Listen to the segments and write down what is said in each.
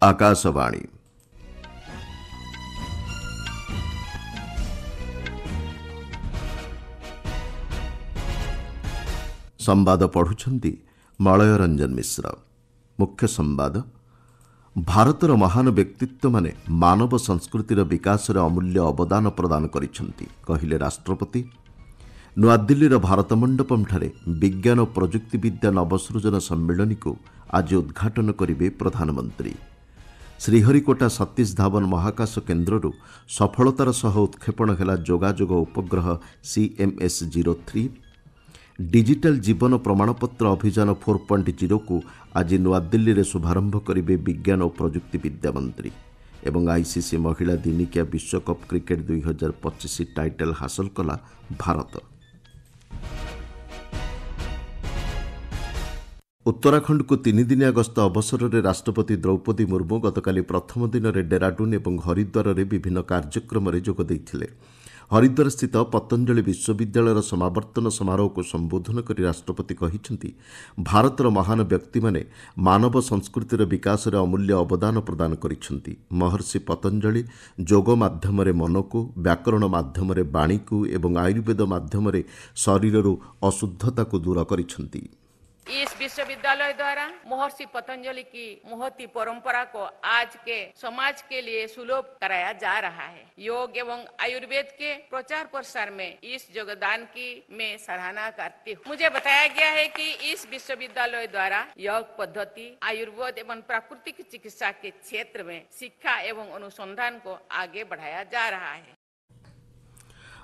आकाशवाणी संवाद पढ़ुछंती मलय रंजन मिश्र। मुख्य संवाद। भारतर महान व्यक्तित्व माने मानव संस्कृतिर विकास रे अमूल्य अवदान प्रदान करिसेंती कहिले राष्ट्रपति। नुआदिल्लीर भारत मंडपम ठारे विज्ञान और प्रजुक्तिविद्या नवसृजन सम्मेलन को आज उद्घाटन करिवे प्रधानमंत्री। श्रीहरिकोटा सतीश धावन महाकाश केन्द्ररू सफलतार सह उत्क्षेपण हेला जोगाजोग उपग्रह CMS-03। डिजिटल जीवन प्रमाणपत्र अभियान 4.0 को आज नुआदिल्ली रे शुभारंभ करिवे विज्ञान और प्रजुक्तिविद्या मंत्री। एवं आईसीसी महिला दिनिकिया विश्वकप क्रिकेट 2025 टाइटल हासिल कला भारत। उत्तराखंड को 3 दिनिया गस्त अवसर में राष्ट्रपति द्रौपदी मुर्मू गतकाली प्रथम दिन में डेराडून और हरिद्वार में विभिन्न कार्यक्रम में जोग देइथिले। हरिद्वार स्थित पतंजलि विश्वविद्यालय समावर्तन समारोह को संबोधन कर राष्ट्रपति कहिसेंती भारतर महान व्यक्ति माने मानव संस्कृतिर विकास रे अमूल्य अवदान प्रदान करिसेंती। महर्षि पतंजलि जोग माध्यम मन को, व्याकरण माध्यम वाणी को एवं आयुर्वेद माध्यम शरीर अशुद्धता को दूर करिसेंती। इस विश्वविद्यालय द्वारा महर्षि पतंजलि की महती परंपरा को आज के समाज के लिए सुलभ कराया जा रहा है। योग एवं आयुर्वेद के प्रचार प्रसार में इस योगदान की मैं सराहना करती हूँ। मुझे बताया गया है कि इस विश्वविद्यालय द्वारा योग पद्धति, आयुर्वेद एवं प्राकृतिक चिकित्सा के क्षेत्र में शिक्षा एवं अनुसंधान को आगे बढ़ाया जा रहा है।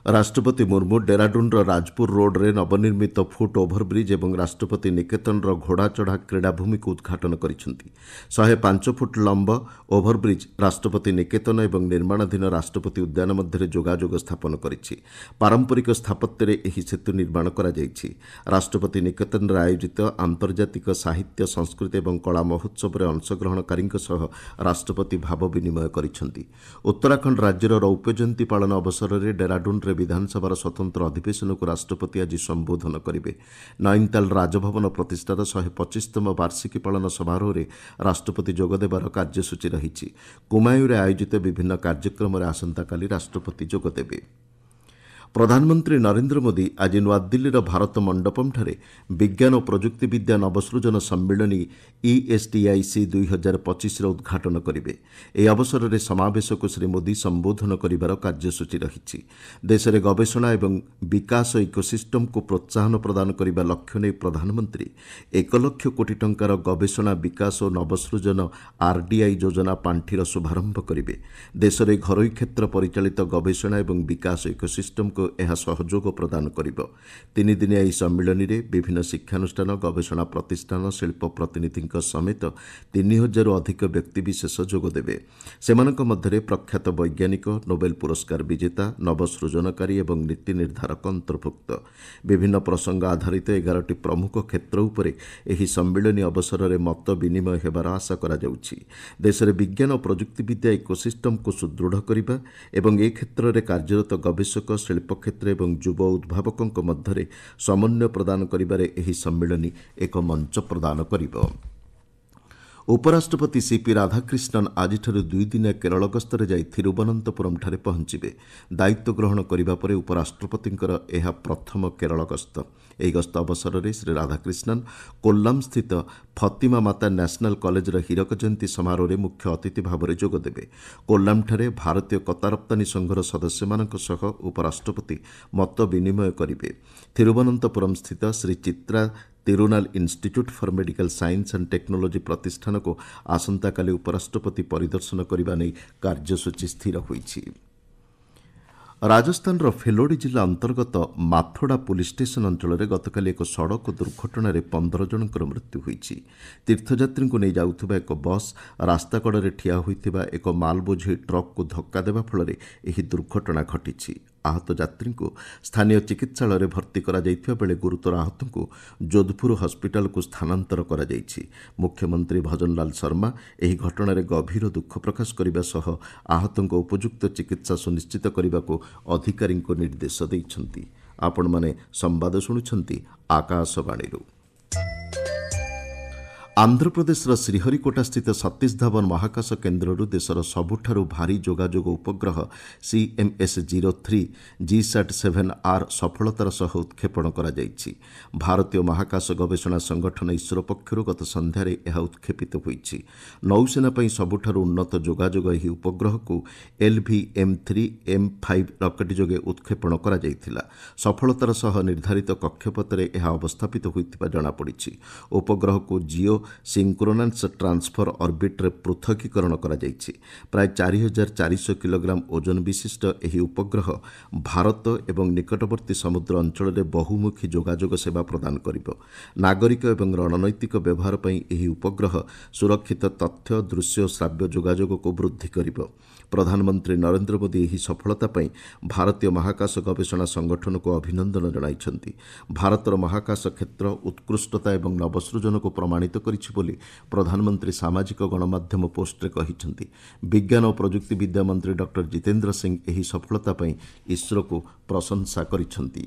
राष्ट्रपति मुर्मू डेराडून राजपुर रोड रे नवनिर्मित फुट ओभरब्रिज एवं राष्ट्रपति निकेतन घोड़ा चढ़ा क्रीड़ाभूमि को उद्घाटन करिसेंती। 105 फुट लंब ओभरब्रिज राष्ट्रपति निकेतन एवं निर्माणाधीन राष्ट्रपति उद्यान मध्य जोगाजोग स्थापन करिछि। पारंपरिक स्थापत्य रे एही सेतु निर्माण करा जाइछि। राष्ट्रपति निकेतन रे आयोजित आंतर्जातिक साहित्य संस्कृति एवं कला महोत्सव रे अंशग्रहणकारी सह राष्ट्रपति भाव विनिमय करिसेंती। उत्तराखंड राज्यर रौप्य जयंती पालन अवसर में डेराडून विधानसभा स्वतंत्र अधिवेशन को राष्ट्रपति आज संबोधन करेंगे। नैनीताल राजभवन प्रतिष्ठार 125तम वार्षिकी पालन समारोह में राष्ट्रपति जोगदेवार कार्यसूची रही। कुमायूं आयोजित विभिन्न कार्यक्रम में आसंताकाली राष्ट्रपति जोगदेवे। प्रधानमंत्री नरेंद्र मोदी आज नुआदिल्लीर भारत मंडपम ठारे विज्ञान और प्रजुक्तिविद्या नवसृजन सम्मेलनी ESTIC 2025 उद्घाटन करेंगे। यह अवसर में समावेश को श्री मोदी संबोधन करिवार कार्यसूची रही। देश में गवेषणा एवं विकास इकोसिस्टम को प्रोत्साहन प्रदान करने लक्ष्य नहीं प्रधानमंत्री 1 लाख कोटी टंकार गवेषणा विकास और नवसृजन RDI योजना पांठिर शुभारंभ करेंगे। देश में घरोई क्षेत्र परिचालित गवेषणा एवं विकास इकोसिस्टम को यह सहयोग प्रदान करिबो। 3 दिनिया ଏହି ସମ୍ମିଳନୀରେ ବିଭିନ୍ନ ଶିକ୍ଷାନୁଷ୍ଠାନ, ଗବେଷଣା ପ୍ରତିଷ୍ଠାନ, ଶିଳ୍ପ ପ୍ରତିନିଧିଙ୍କ ସମେତ 3000ରୁ ଅଧିକ ବ୍ୟକ୍ତିବିଶେଷ ଯୋଗ ଦେବେ। ସେମାନଙ୍କ ମଧ୍ୟରେ ପ୍ରଖ୍ୟାତ ବୈଜ୍ଞାନିକ, ନୋବେଲ ପୁରସ୍କାର ବିଜେତା, ନବସୃଜନକାରୀ ଏବଂ ନୀତି ନିର୍ଦ୍ଧାରକ ଅନ୍ତର୍ଭୁକ୍ତ। ବିଭିନ୍ନ ପ୍ରସଙ୍ଗ ଆଧାରିତ 11ଟି ପ୍ରମୁଖ କ୍ଷେତ୍ର ଉପରେ ଏହି ସମ୍ମିଳନୀ ଅବସରରେ ମତ ବିନିମୟ ହେବାର ଆଶା କରାଯାଉଛି। ଦେଶରେ ବିଜ୍ଞାନ ଓ ପ୍ରଯୁକ୍ତିବିଦ୍ୟା ଇକୋସିଷ୍ଟମକୁ ସୁଦୃଢ଼ କରିବା ଏବଂ ଏ କ୍ଷେତ୍ରରେ କାର୍ଯ୍ୟରତ ଗବେଷକ, ଶିଳ୍ପ क्षेत्र एवं युव उद्भावकों मध्य समन्वय प्रदान करिबारे एही सम्मेलनी एक मंच प्रदान करिबो। उपराष्ट्रपति CP राधाकृष्णन आज 2 दिनिया केरल गस्तरे जाई थिरुवनंतपुरम ठारे पहुंचिबे। दायित्व ग्रहण करिबा परे उपराष्ट्रपतिंकर एहा प्रथम केरल गस्त। ଏହି ଗସ୍ତ ଅବସରରେ ଶ୍ରୀ ରାଧାକ୍ରିଷ୍ଣନ କୋଲ୍ଲାମ ସ୍ଥିତ ଫତିମା ମାତା ନ୍ୟାସନାଲ କଲେଜର ହୀରକ ଜୟନ୍ତୀ ସମାରୋହରେ ମୁଖ୍ୟ ଅତିଥି ଭାବରେ ଯୋଗଦେବେ। କୋଲ୍ଲାମଠାରେ ଭାରତୀୟ କତା ରପ୍ତାନୀ ସଂଘର ସଦସ୍ୟମାନଙ୍କ ସହ ଉପରାଷ୍ଟ୍ରପତି ମତ ବିନିମୟ କରିବେ। ଥିରୁବନନ୍ତପୁରମ ସ୍ଥିତ Shri Chitra Tirunal institute for medical science and technology प्रतिष्ठान को आसंताकाली उपराष्ट्रपति परिदर्शन करने नहीं कार्यसूची स्थिर होईछि। राजस्थान फेलोडी जिला अंतर्गत माथोड़ा पुलिस स्टेशन अंचल में गतकाली एक सड़क दुर्घटन 15 जनकर मृत्यु होईछि। तीर्थयात्री को नहीं जाउथुबा एक बस रास्ता कड़े ठिया होइथिबा एक मालबोझी ट्रक को धक्का देवा फल एही दुर्घटना घटिछि। आहत यात्री को स्थानीय चिकित्सालय भर्ती करा जाइथिबा बेले गुरुतर आहत को जोधपुर हस्पिटाल को स्थानांतर करा जाइछि। मुख्यमंत्री भजनलाल शर्मा एही घटना गभीर दुख प्रकाश करने सह आहत उपयुक्त चिकित्सा सुनिश्चित करने को अधिकारी को निर्देश देइछन्ति। आपण माने संवाद शुणुछन्ति आकाशवाणी। ଆନ୍ଧ୍ରପ୍ରଦେଶର ଶ୍ରୀହରିକୋଟାସ୍ଥିତ ସତୀଶ ଧାୱନ ମହାକାଶ କେନ୍ଦ୍ରରୁ ଦେଶର ସବୁଠାରୁ ଭାରି ଯୋଗାଯୋଗ ଉପଗ୍ରହ CMS-03 GSAT-7R ସଫଳତାର ସହ ଉତ୍କ୍ଷେପଣ କରାଯାଇଛି। ଭାରତୀୟ ମହାକାଶ ଗବେଷଣା ସଂଗଠନ ଇସ୍ରୋ ପକ୍ଷରୁ ଗତ ସନ୍ଧ୍ୟାରେ ଏହା ଉତ୍କ୍ଷେପିତ ହୋଇଛି। ନୌସେନା ପାଇଁ ସବୁଠାରୁ ଉନ୍ନତ ଯୋଗାଯୋଗ ଏହି ଉପଗ୍ରହକୁ LVM-3M5 ରକେଟ୍ ଯୋଗେ ଉତ୍କ୍ଷେପଣ କରାଯାଇଥିଲା। ସଫଳତାର ସହ ନିର୍ଦ୍ଧାରିତ କକ୍ଷପଥରେ ଏହା ଅବସ୍ଥାପିତ ହୋଇଥିବା ଜଣାପଡ଼ିଛି। ଉପଗ୍ରହକୁ ଜିଓ ସିଙ୍କ୍ରୋନାନ୍ସ ଟ୍ରାନ୍ସଫର ଅର୍ବିଟ୍ରେ ପୃଥକୀକରଣ କରାଯାଇଛି। ପ୍ରାୟ 4400 କିଲୋଗ୍ରାମ ଓଜନ ବିଶିଷ୍ଟ ଏହି ଉପଗ୍ରହ ଭାରତ ଏବଂ ନିକଟବର୍ତ୍ତୀ ସମୁଦ୍ର ଅଞ୍ଚଳରେ ବହୁମୁଖୀ ଯୋଗାଯୋଗ ସେବା ପ୍ରଦାନ କରିବ। ନାଗରିକ ଏବଂ ରଣନୈତିକ ବ୍ୟବହାର ପାଇଁ ଏହି ଉପଗ୍ରହ ସୁରକ୍ଷିତ ତଥ୍ୟ, ଦୃଶ୍ୟ ଓ ଶ୍ରାବ୍ୟ ଯୋଗାଯୋଗକୁ ବୃଦ୍ଧି କରିବ। ପ୍ରଧାନମନ୍ତ୍ରୀ ନରେନ୍ଦ୍ର ମୋଦି ଏହି ସଫଳତା ପାଇଁ ଭାରତୀୟ ମହାକାଶ ଗବେଷଣା ସଂଗଠନକୁ ଅଭିନନ୍ଦନ ଜଣାଇଛନ୍ତି। ଭାରତର ମହାକାଶ କ୍ଷେତ୍ର ଉତ୍କୃଷ୍ଟତା ଏବଂ ନବସୃଜନକୁ ପ୍ରମାଣିତ କରିଛି ବୋଲି ପ୍ରଧାନମନ୍ତ୍ରୀ ସାମାଜିକ ଗଣମାଧ୍ୟମ ପୋଷ୍ଟରେ କହିଛନ୍ତି। ବିଜ୍ଞାନ ଓ ପ୍ରଯୁକ୍ତି ବିଦ୍ୟା ମନ୍ତ୍ରୀ ଡକ୍ଟର ଜିତେନ୍ଦ୍ର ସିଂ ଏହି ସଫଳତା ପାଇଁ ଇସ୍ରୋକୁ ପ୍ରଶଂସା କରିଛନ୍ତି।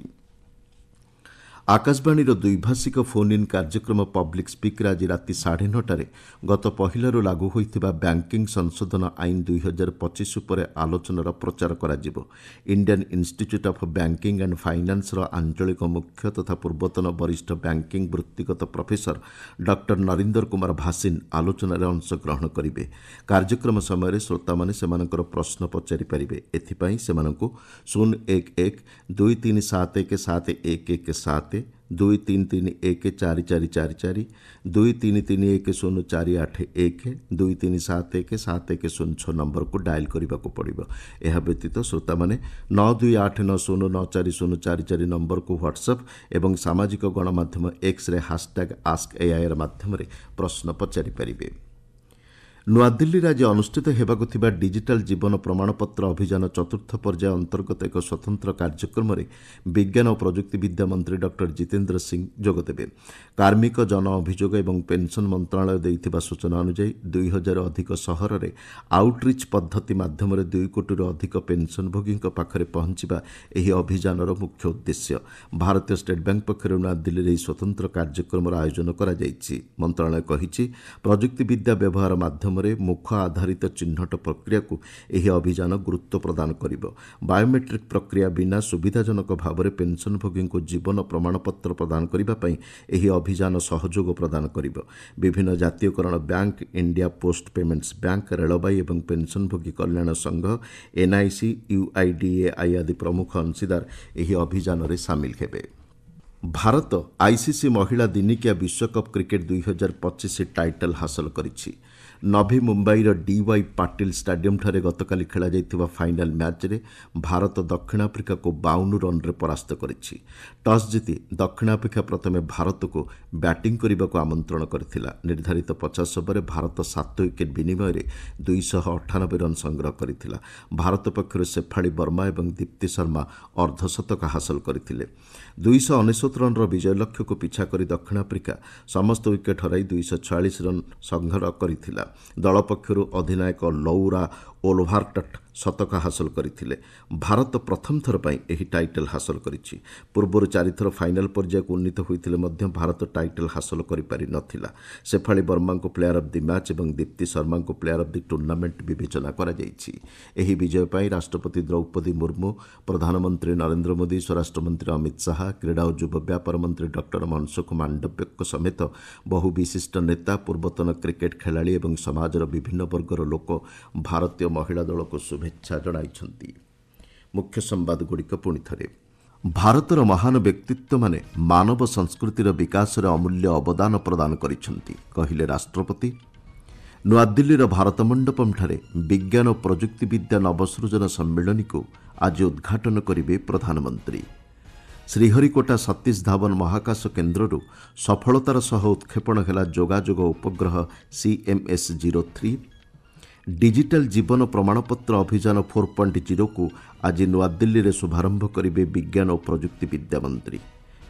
ଆକାଶବାଣୀର ଦ୍ୱିଭାଷିକ ଫୋନ୍ ଇନ୍ କାର୍ଯ୍ୟକ୍ରମ ପବ୍ଲିକ୍ ସ୍ପିକ୍ରେ ଆଜି ରାତି 9:30ରେ ଗତ ପହିଲାରୁ ଲାଗୁ ହୋଇଥିବା ବ୍ୟାଙ୍କିଂ ସଂଶୋଧନ ଆଇନ 2025 ଉପରେ ଆଲୋଚନାର ପ୍ରଚାର କରାଯିବ। Indian institute of banking and ଫାଇନାନ୍ସର ଆଞ୍ଚଳିକ ମୁଖ୍ୟ ତଥା ପୂର୍ବତନ ବରିଷ୍ଠ ବ୍ୟାଙ୍କିଂ ବୃତ୍ତିଗତ ପ୍ରଫେସର ଡକ୍ଟର ନରିନ୍ଦର କୁମାର ଭାସିନ୍ ଆଲୋଚନାରେ ଅଂଶଗ୍ରହଣ କରିବେ। କାର୍ଯ୍ୟକ୍ରମ ସମୟରେ ଶ୍ରୋତାମାନେ ସେମାନଙ୍କର ପ୍ରଶ୍ନ ପଚାରିପାରିବେ। ଏଥିପାଇଁ ସେମାନଙ୍କୁ 011-2371-7117 23314444 23310481 23717106 ନମ୍ବରକୁ ଡାଏଲ୍ କରିବାକୁ ପଡ଼ିବ। ଏହା ବ୍ୟତୀତ ଶ୍ରୋତାମାନେ 9289094044 ନମ୍ବରକୁ ହ୍ୱାଟ୍ସଆପ୍ ଏବଂ ସାମାଜିକ ଗଣମାଧ୍ୟମ ଏକ୍ସରେ #AskAIR ମାଧ୍ୟମରେ ପ୍ରଶ୍ନ ପଚାରିପାରିବେ। ନୂଆଦିଲ୍ଲୀରେ ଆଜି ଅନୁଷ୍ଠିତ ହେବାକୁ ଥିବା ଡିଜିଟାଲ ଜୀବନ ପ୍ରମାଣପତ୍ର ଅଭିଯାନ ଚତୁର୍ଥ ପର୍ଯ୍ୟାୟ ଅନ୍ତର୍ଗତ ଏକ ସ୍ୱତନ୍ତ୍ର କାର୍ଯ୍ୟକ୍ରମରେ ବିଜ୍ଞାନ ଓ ପ୍ରଯୁକ୍ତି ବିଦ୍ୟା ମନ୍ତ୍ରୀ ଡକ୍ଟର ଜିତେନ୍ଦ୍ର ସିଂ ଯୋଗଦେବେ। କାର୍ମିକ ଜନ ଅଭିଯୋଗ ଏବଂ ପେନ୍ସନ ମନ୍ତ୍ରଣାଳୟ ଦେଇଥିବା ସୂଚନା ଅନୁଯାୟୀ 2000 ଅଧିକ ସହରରେ ଆଉଟ୍ରିଚ୍ ପଦ୍ଧତି ମାଧ୍ୟମରେ 2 କୋଟିରୁ ଅଧିକ ପେନ୍ସନଭୋଗୀଙ୍କ ପାଖରେ ପହଞ୍ଚିବା ଏହି ଅଭିଯାନର ମୁଖ୍ୟ ଉଦ୍ଦେଶ୍ୟ। ଭାରତୀୟ ଷ୍ଟେଟ୍ ବ୍ୟାଙ୍କ ପକ୍ଷରୁ ନୂଆଦିଲ୍ଲୀରେ ଏହି ସ୍ୱତନ୍ତ୍ର କାର୍ଯ୍ୟକ୍ରମର ଆୟୋଜନ କରାଯାଇଛି। ମନ୍ତ୍ରଣାଳୟ କହିଛି, ପ୍ରଯୁକ୍ତି ବିଦ୍ୟା ବ୍ୟବହାର ମାଧ୍ୟମରେ ମୁଖ ଆଧାରିତ ଚିହ୍ନଟ ପ୍ରକ୍ରିୟାକୁ ଏହି ଅଭିଯାନ ଗୁରୁତ୍ୱ ପ୍ରଦାନ କରିବ। ବାୟୋମେଟ୍ରିକ୍ ପ୍ରକ୍ରିୟା ବିନା ସୁବିଧାଜନକ ଭାବରେ ପେନ୍ସନଭୋଗୀଙ୍କୁ ଜୀବନ ପ୍ରମାଣପତ୍ର ପ୍ରଦାନ କରିବା ପାଇଁ ଏହି ଅଭିଯାନ ସହଯୋଗ ପ୍ରଦାନ କରିବ। ବିଭିନ୍ନ ଜାତୀୟକରଣ bank, India post payments bank, ରେଳବାଇ ଏବଂ ପେନ୍ସନଭୋଗୀ କଲ୍ୟାଣ ସଂଘ, NIC, UIDAI ଆଦି ପ୍ରମୁଖ ଅଂଶୀଦାର ଏହି ଅଭିଯାନରେ ସାମିଲ ହେବେ। ଭାରତ ICC ମହିଳା ଦିନିକିଆ ବିଶ୍ୱକପ୍ କ୍ରିକେଟ୍ 2025 ଟାଇଟଲ୍ ହାସଲ କରିଛି। ନଭି ମୁମ୍ବାଇର DY ପାଟିଲ ଷ୍ଟାଡିୟମ୍ଠାରେ ଗତକାଲି ଖେଳାଯାଇଥିବା ଫାଇନାଲ୍ ମ୍ୟାଚ୍ରେ ଭାରତ ଦକ୍ଷିଣ ଆଫ୍ରିକାକୁ 52 ରନ୍ରେ ପରାସ୍ତ କରିଛି। ଟସ୍ ଜିତି ଦକ୍ଷିଣ ଆଫ୍ରିକା ପ୍ରଥମେ ଭାରତକୁ ବ୍ୟାଟିଂ କରିବାକୁ ଆମନ୍ତ୍ରଣ କରିଥିଲା। ନିର୍ଦ୍ଧାରିତ 50 ଓଭରରେ ଭାରତ 7 ୱିକେଟ୍ ବିନିମୟରେ 298 ରନ୍ ସଂଗ୍ରହ କରିଥିଲା। ଭାରତ ପକ୍ଷରୁ ଶେଫାଳି ବର୍ମା ଏବଂ ଦୀପ୍ତି ଶର୍ମା ଅର୍ଦ୍ଧଶତକ ହାସଲ କରିଥିଲେ। 299 ରନ୍ର ବିଜୟ ଲକ୍ଷ୍ୟକୁ ପିଛା କରି ଦକ୍ଷିଣ ଆଫ୍ରିକା ସମସ୍ତ ୱିକେଟ୍ ହରାଇ 246 ରନ୍ ସଂଗ୍ରହ କରିଥିଲା। ଦଳ ପକ୍ଷରୁ ଅଧିନାୟକ ଲୌରା ଓଲଭାର୍ଟଟ୍ ଶତକ ହାସଲ କରିଥିଲେ। ଭାରତ ପ୍ରଥମ ଥର ପାଇଁ ଏହି ଟାଇଟଲ୍ ହାସଲ କରିଛି। ପୂର୍ବରୁ 4 ଥର ଫାଇନାଲ୍ ପର୍ଯ୍ୟାୟକୁ ଉନ୍ନୀତ ହୋଇଥିଲେ ମଧ୍ୟ ଭାରତ ଟାଇଟଲ୍ ହାସଲ କରିପାରିନଥିଲା। ଶେଫାଳି ବର୍ମାଙ୍କୁ ପ୍ଲେୟାର ଅଫ୍ ଦି ମ୍ୟାଚ୍ ଏବଂ ଦୀପ୍ତି ଶର୍ମାଙ୍କୁ ପ୍ଲେୟାର ଅଫ୍ ଦି ଟୁର୍ଣ୍ଣାମେଣ୍ଟ ବିବେଚନା କରାଯାଇଛି। ଏହି ବିଜୟ ପାଇଁ ରାଷ୍ଟ୍ରପତି ଦ୍ରୌପଦୀ ମୁର୍ମୁ, ପ୍ରଧାନମନ୍ତ୍ରୀ ନରେନ୍ଦ୍ର ମୋଦି, ସ୍ୱରାଷ୍ଟ୍ରମନ୍ତ୍ରୀ ଅମିତ ଶାହା, କ୍ରୀଡ଼ା ଓ ଯୁବ ବ୍ୟାପାର ମନ୍ତ୍ରୀ ଡକ୍ଟର ମନସୁଖ ମାଣ୍ଡବ୍ୟଙ୍କ ସମେତ ବହୁ ବିଶିଷ୍ଟ ନେତା, ପୂର୍ବତନ କ୍ରିକେଟ୍ ଖେଳାଳି ଏବଂ ସମାଜର ବିଭିନ୍ନ ବର୍ଗର ଲୋକ ଭାରତୀୟ ମହିଳା ଦଳକୁ ଶୁଭେଚ୍ଛା ଜଣାଇଛନ୍ତି। ମୁଖ୍ୟ ସମ୍ବାଦଗୁଡ଼ିକ ପୁଣି ଥରେ। ଭାରତର ମହାନ ବ୍ୟକ୍ତିତ୍ୱମାନେ ମାନବ ସଂସ୍କୃତିର ବିକାଶରେ ଅମୂଲ୍ୟ ଅବଦାନ ପ୍ରଦାନ କରିଛନ୍ତି, କହିଲେ ରାଷ୍ଟ୍ରପତି। ନୂଆଦିଲ୍ଲୀର ଭାରତ ମଣ୍ଡପମ୍ଠାରେ ବିଜ୍ଞାନ ଓ ପ୍ରଯୁକ୍ତି ବିଦ୍ୟା ନବସୃଜନ ସମ୍ମିଳନୀକୁ ଆଜି ଉଦ୍ଘାଟନ କରିବେ ପ୍ରଧାନମନ୍ତ୍ରୀ। ଶ୍ରୀହରିକୋଟା ସତୀଶ ଧାୱନ ମହାକାଶ କେନ୍ଦ୍ରରୁ ସଫଳତାର ସହ ଉତ୍କ୍ଷେପଣ ହେଲା ଯୋଗାଯୋଗ ଉପଗ୍ରହ CMS-03। ଡିଜିଟାଲ ଜୀବନ ପ୍ରମାଣପତ୍ର ଅଭିଯାନ 4.0କୁ ଆଜି ନୂଆଦିଲ୍ଲୀରେ ଶୁଭାରମ୍ଭ କରିବେ ବିଜ୍ଞାନ ଓ ପ୍ରଯୁକ୍ତି ବିଦ୍ୟା ମନ୍ତ୍ରୀ।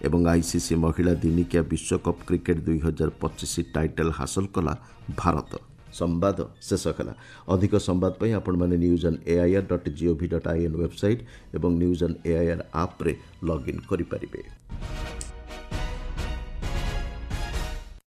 ଏବଂ ICC ମହିଳା ଦିନିକିଆ ବିଶ୍ୱକପ୍ କ୍ରିକେଟ୍ 2025 ଟାଇଟଲ୍ ହାସଲ କଲା ଭାରତ। ସମ୍ବାଦ ଶେଷ ହେଲା। ଅଧିକ ସମ୍ବାଦ ପାଇଁ ଆପଣମାନେ newsonair.gov.in ୱେବସାଇଟ୍ ଏବଂ ନ୍ୟୁଜ୍ ଅନ୍ ଏଆଇଆର୍ ଆପ୍ରେ ଲଗ୍ଇନ୍ କରିପାରିବେ।